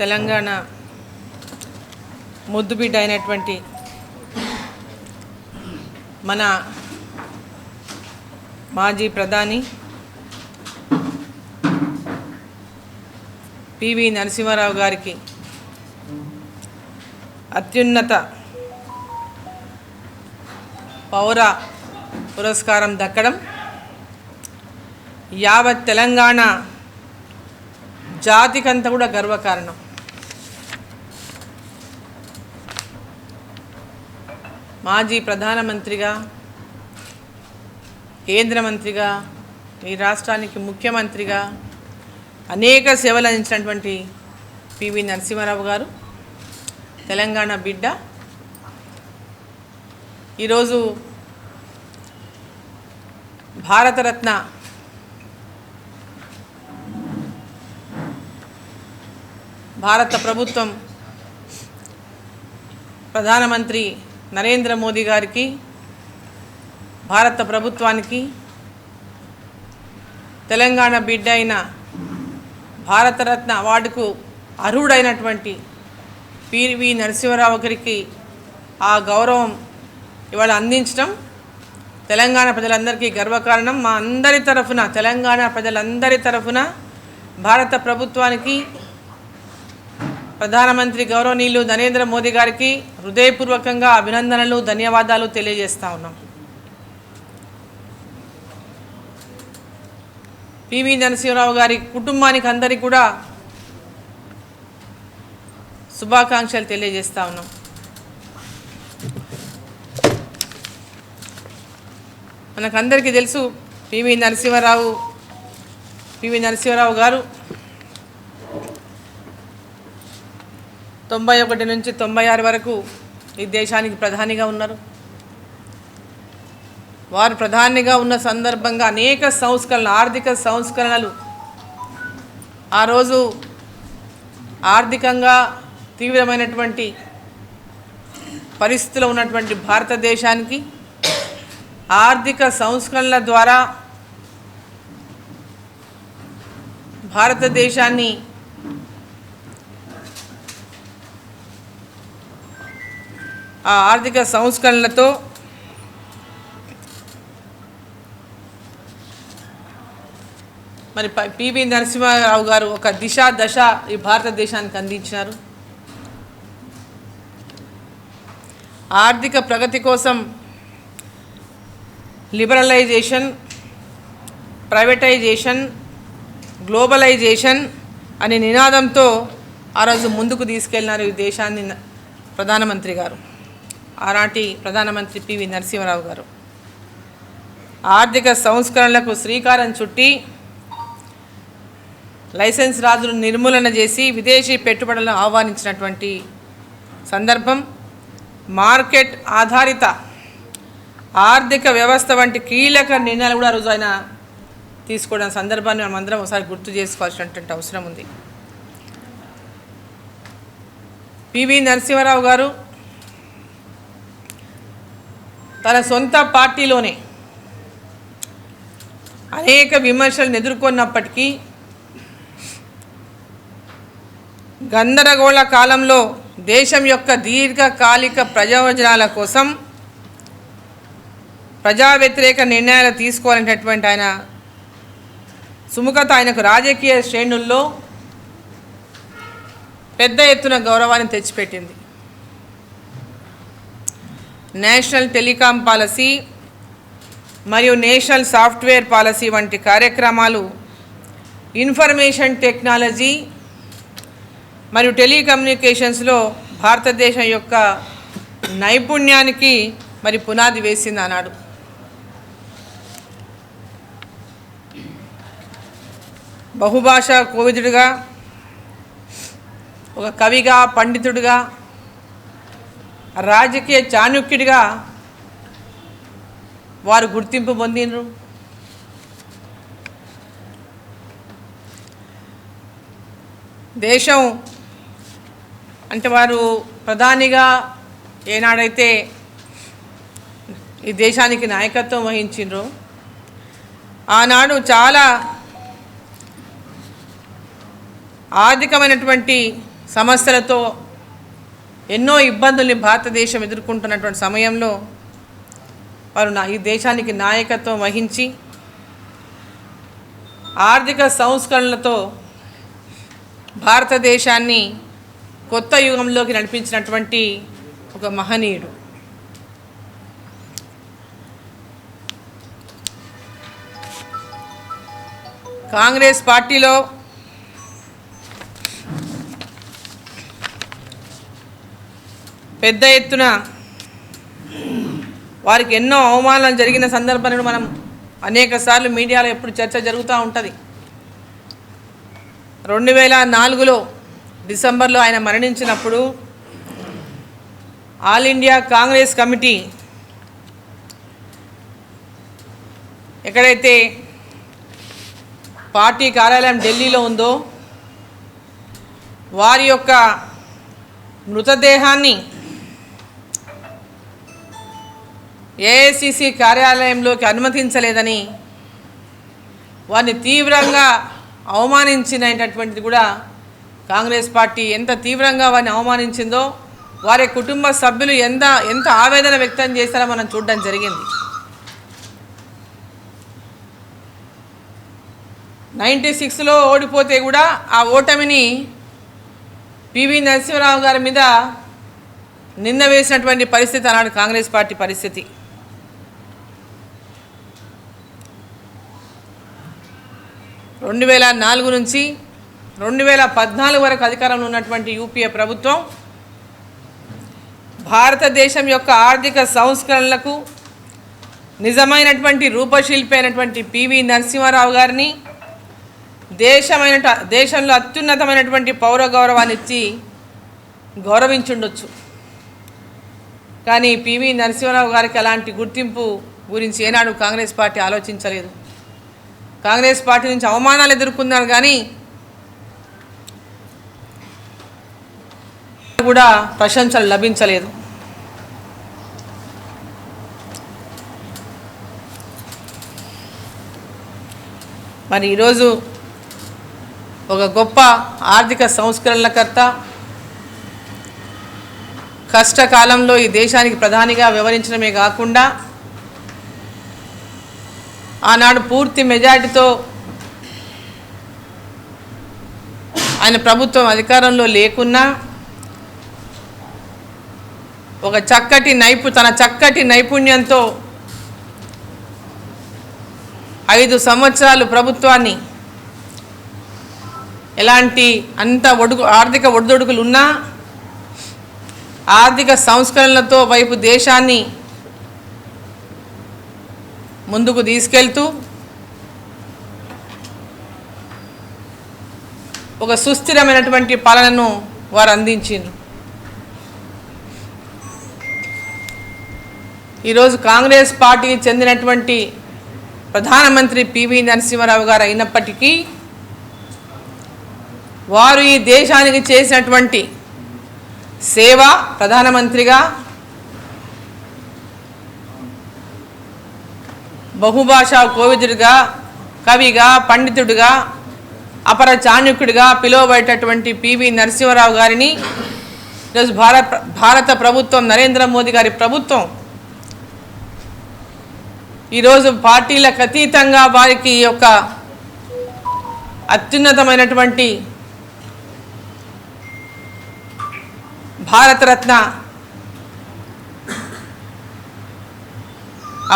తెలంగాణ ముద్దుబిడ్డ అయినటువంటి మన మాజీ ప్రధాని పివి నరసింహారావు గారికి అత్యున్నత పౌర పురస్కారం దక్కడం యావత్ తెలంగాణ జాతికంతా కూడా గర్వకారణం. మాజీ ప్రధానమంత్రిగా, కేంద్ర మంత్రిగా, ఈ రాష్ట్రానికి ముఖ్యమంత్రిగా అనేక సేవలు అందించినటువంటి పివి నరసింహారావు గారు తెలంగాణ బిడ్డ. ఈరోజు భారతరత్న భారత ప్రభుత్వం ప్రధానమంత్రి నరేంద్ర మోదీ గారికి, భారత ప్రభుత్వానికి తెలంగాణ బిడ్డ అయిన భారతరత్న అవార్డుకు అర్హుడైనటువంటి పివి నరసింహారావు గారికి ఆ గౌరవం ఇవాళ అందించడం తెలంగాణ ప్రజలందరికీ గర్వకారణం. మా అందరి తరఫున, తెలంగాణ ప్రజలందరి తరఫున భారత ప్రభుత్వానికి, ప్రధానమంత్రి గౌరవనీయులు నరేంద్ర మోదీ గారికి హృదయపూర్వకంగా అభినందనలు, ధన్యవాదాలు తెలియజేస్తా ఉన్నాం. పివి నరసింహారావు గారి కుటుంబానికి అందరికీ కూడా శుభాకాంక్షలు తెలియజేస్తా ఉన్నాం. మనకందరికీ తెలుసు పివి నరసింహారావు గారు 91 నుంచి 96 వరకు ఈ దేశానికి ప్రధానిగా ఉన్నారు. వారు ప్రధానిగా ఉన్న సందర్భంగా అనేక సంస్కరణలు, ఆర్థిక సంస్కరణలు, ఆ రోజు ఆర్థికంగా తీవ్రమైనటువంటి పరిస్థితుల్లో ఉన్నటువంటి భారతదేశానికి ఆర్థిక సంస్కరణల ద్వారా భారతదేశాన్ని ఆ ఆర్థిక సంస్కరణలతో మరి పివి నరసింహారావు గారు ఒక దశ ఈ భారతదేశానికి అందించారు. ఆర్థిక ప్రగతి కోసం లిబరలైజేషన్, ప్రైవేటైజేషన్, గ్లోబలైజేషన్ అనే నినాదంతో ఆ రోజు ముందుకు తీసుకెళ్లినారు ఈ దేశాన్ని ప్రధానమంత్రి గారు, ఆనాటి ప్రధానమంత్రి పివి నరసింహారావు గారు. ఆర్థిక సంస్కరణలకు శ్రీకారం చుట్టి లైసెన్స్ రాజును నిర్మూలన చేసి విదేశీ పెట్టుబడులను ఆహ్వానించినటువంటి సందర్భం, మార్కెట్ ఆధారిత ఆర్థిక వ్యవస్థ వంటి కీలక నిర్ణయాలు కూడా రోజు ఆయన తీసుకోవడం సందర్భాన్ని మనం అందరం ఒకసారి గుర్తు చేసుకోవాల్సినటువంటి అవసరం ఉంది. పివి నరసింహారావు గారు తన సొంత పార్టీలోనే అనేక విమర్శలను ఎదుర్కొన్నప్పటికీ గందరగోళ కాలంలో దేశం యొక్క దీర్ఘకాలిక ప్రయోజనాల కోసం ప్రజా వ్యతిరేక నిర్ణయాలు తీసుకోవాలనేటటువంటి ఆయన సుముఖత ఆయనకు రాజకీయ శ్రేణుల్లో పెద్ద ఎత్తున గౌరవాన్ని తెచ్చిపెట్టింది. నేషనల్ టెలికాం పాలసీ మరియు నేషనల్ సాఫ్ట్వేర్ పాలసీ వంటి కార్యక్రమాలు ఇన్ఫర్మేషన్ టెక్నాలజీ మరియు టెలికమ్యూనికేషన్స్లో భారతదేశం యొక్క నైపుణ్యానికి మరి పునాది వేసింది అన్నాడు. బహుభాషా కోవిదుడిగా, ఒక కవిగా, పండితుడిగా, రాజకీయ చాణుక్యుడిగా వారు గుర్తింపు పొందినరు. దేశం అంటే వారు ప్రధానిగా ఏనాడైతే ఈ దేశానికి నాయకత్వం వహించిండ్రో ఆనాడు చాలా ఆర్థికమైనటువంటి సమస్యలతో ఎన్నో ఇబ్బందుల్ని భారతదేశం ఎదుర్కొంటున్నటువంటి సమయంలో వారు ఈ దేశానికి నాయకత్వం వహించి ఆర్థిక సంస్కరణలతో భారతదేశాన్ని కొత్త యుగంలోకి నడిపించినటువంటి ఒక మహనీయుడు. కాంగ్రెస్ పార్టీలో పెద్ద ఎత్తున వారికి ఎన్నో అవమానాలు జరిగిన సందర్భాలను మనం అనేకసార్లు మీడియాలో ఎప్పుడు చర్చ జరుగుతూ ఉంటుంది. 2004లో డిసెంబర్లో ఆయన మరణించినప్పుడు ఆల్ ఇండియా కాంగ్రెస్ కమిటీ ఎక్కడైతే పార్టీ కార్యాలయం ఢిల్లీలో ఉందో వారి యొక్క మృతదేహాన్ని ఏఐసిసి కార్యాలయంలోకి అనుమతించలేదని వారిని తీవ్రంగా అవమానించినటువంటిది కూడా కాంగ్రెస్ పార్టీ ఎంత తీవ్రంగా వారిని అవమానించిందో వారి కుటుంబ సభ్యులు ఎంత ఆవేదన వ్యక్తం చేస్తారో మనం చూడడం జరిగింది. 96లో ఓడిపోతే కూడా ఆ ఓటమిని పివి నరసింహారావు గారి మీద నింద వేసినటువంటి పరిస్థితి అన్నాడు కాంగ్రెస్ పార్టీ పరిస్థితి. 2004 నుంచి 2014 వరకు అధికారంలో ఉన్నటువంటి యూపీఏ ప్రభుత్వం భారతదేశం యొక్క ఆర్థిక సంస్కరణలకు నిజమైనటువంటి రూపశిల్పి అయినటువంటి పివి నరసింహారావు గారిని దేశంలో అత్యున్నతమైనటువంటి పౌర గౌరవాన్ని ఇచ్చి గౌరవించుండొచ్చు. కానీ పివి నరసింహారావు గారికి అలాంటి గుర్తింపు గురించి ఏనాడు కాంగ్రెస్ పార్టీ ఆలోచించలేదు. కాంగ్రెస్ పార్టీ నుంచి అవమానాలు ఎదుర్కొన్నారు కానీ కూడా ప్రశంసలు లభించలేదు. మరి ఈరోజు ఒక గొప్ప ఆర్థిక సంస్కరణలకర్త, కష్టకాలంలో ఈ దేశానికి ప్రధానిగా వ్యవహరించడమే కాకుండా ఆనాడు పూర్తి మెజారిటీతో ఆయన ప్రభుత్వం అధికారంలో లేకున్నా తన చక్కటి నైపుణ్యంతో 5 సంవత్సరాలు ప్రభుత్వాన్ని ఎలాంటి ఆర్థిక ఒడిదుడుకులు ఉన్నా ఆర్థిక సంస్కరణలతో వైపు దేశాన్ని ముందుకు తీసుకెళ్తూ ఒక సుస్థిరమైనటువంటి పాలనను వారు అందించారు. ఈరోజు కాంగ్రెస్ పార్టీకి చెందినటువంటి ప్రధానమంత్రి పివి నరసింహారావు గారు అయినప్పటికీ వారు ఈ దేశానికి చేసినటువంటి సేవ, ప్రధానమంత్రిగా బహుభాషా కోవిదుడిగా, కవిగా, పండితుడిగా, అపర చాణుక్యుడిగా పిలువబడేటటువంటి పివి నరసింహారావు గారిని ఈరోజు భారత ప్రభుత్వం, నరేంద్ర మోదీ గారి ప్రభుత్వం ఈరోజు పార్టీలకు అతీతంగా వారికి యొక్క అత్యున్నతమైనటువంటి భారతరత్న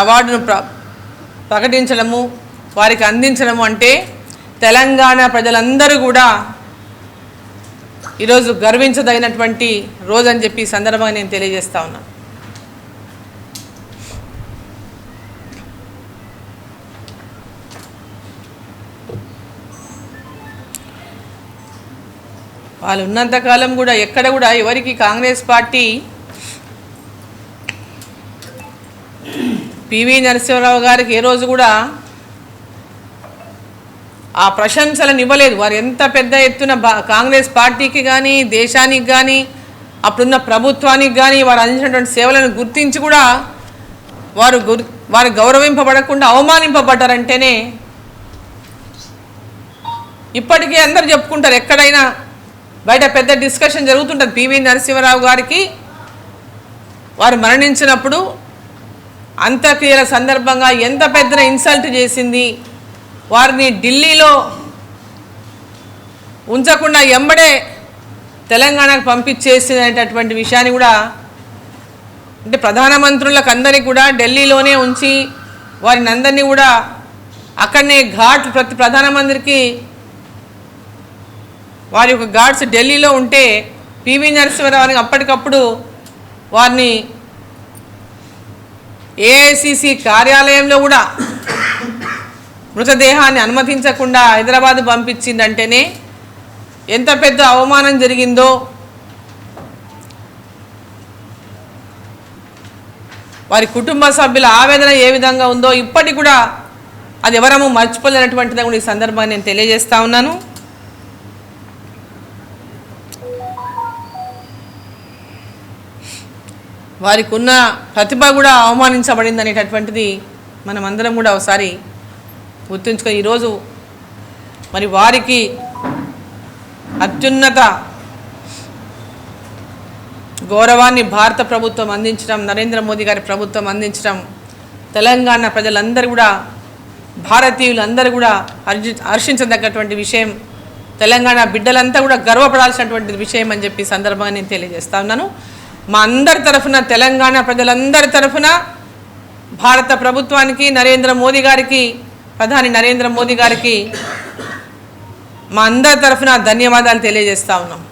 అవార్డును ప్రకటించడము, వారికి అందించడము అంటే తెలంగాణ ప్రజలందరూ కూడా ఈరోజు గర్వించదగినటువంటి రోజు అని చెప్పి ఈ సందర్భంగా నేను తెలియజేస్తా ఉన్నాను. వాళ్ళు ఉన్నంతకాలం కూడా ఎక్కడ కూడా ఎవరికి కాంగ్రెస్ పార్టీ పివి నరసింహారావు గారికి ఏ రోజు కూడా ఆ ప్రశంసలను ఇవ్వలేదు. వారు ఎంత పెద్ద ఎత్తున కాంగ్రెస్ పార్టీకి కానీ, దేశానికి కానీ, అప్పుడున్న ప్రభుత్వానికి కానీ వారు అందించినటువంటి సేవలను గుర్తించి కూడా వారు గౌరవింపబడకుండా అవమానింపబడ్డారంటేనే ఇప్పటికీ అందరూ చెప్పుకుంటారు. ఎక్కడైనా బయట పెద్ద డిస్కషన్ జరుగుతుంటుంది. పివి నరసింహారావు గారికి వారు మరణించినప్పుడు అంత్యక్రియల సందర్భంగా ఎంత పెద్ద ఇన్సల్ట్ చేసింది, వారిని ఢిల్లీలో ఉంచకుండా ఎంబడే తెలంగాణకు పంపించేసినటువంటి విషయాన్ని కూడా, అంటే ప్రధానమంత్రులకు అందరినీ కూడా ఢిల్లీలోనే ఉంచి వారిని అందరినీ కూడా అక్కడనే ఘాట్, ప్రతి ప్రధానమంత్రికి వారి యొక్క ఘాట్స్ ఢిల్లీలో ఉంటే పివి నరసింహారావుని అప్పటికప్పుడు వారిని ఏఐసిసి కార్యాలయంలో కూడా మృతదేహాన్ని అనుమతించకుండా హైదరాబాద్ పంపించిందంటేనే ఎంత పెద్ద అవమానం జరిగిందో, వారి కుటుంబ సభ్యుల ఆవేదన ఏ విధంగా ఉందో ఇప్పటికి కూడా అది ఎవరము మర్చిపోలేనటువంటిది కూడా ఈ సందర్భంగా నేను తెలియజేస్తా ఉన్నాను. వారికి ఉన్న ప్రతిభ కూడా అవమానించబడింది అనేటటువంటిది మనం అందరం కూడా ఒకసారి గుర్తుంచుకొని ఈరోజు మరి వారికి అత్యున్నత గౌరవాన్ని భారత ప్రభుత్వం అందించడం, నరేంద్ర మోదీ గారి ప్రభుత్వం అందించడం, తెలంగాణ ప్రజలందరూ కూడా, భారతీయులందరూ కూడా హర్షించదగ్గటువంటి విషయం. తెలంగాణ బిడ్డలంతా కూడా గర్వపడాల్సినటువంటి విషయం అని చెప్పి సందర్భంగా నేను తెలియజేస్తా ఉన్నాను. మా అందరి తరఫున, తెలంగాణ ప్రజలందరి తరఫున భారత ప్రభుత్వానికి, నరేంద్ర మోదీ గారికి, ప్రధాని నరేంద్ర మోదీ గారికి మా అందరి తరఫున ధన్యవాదాలు తెలియజేస్తా ఉన్నాం.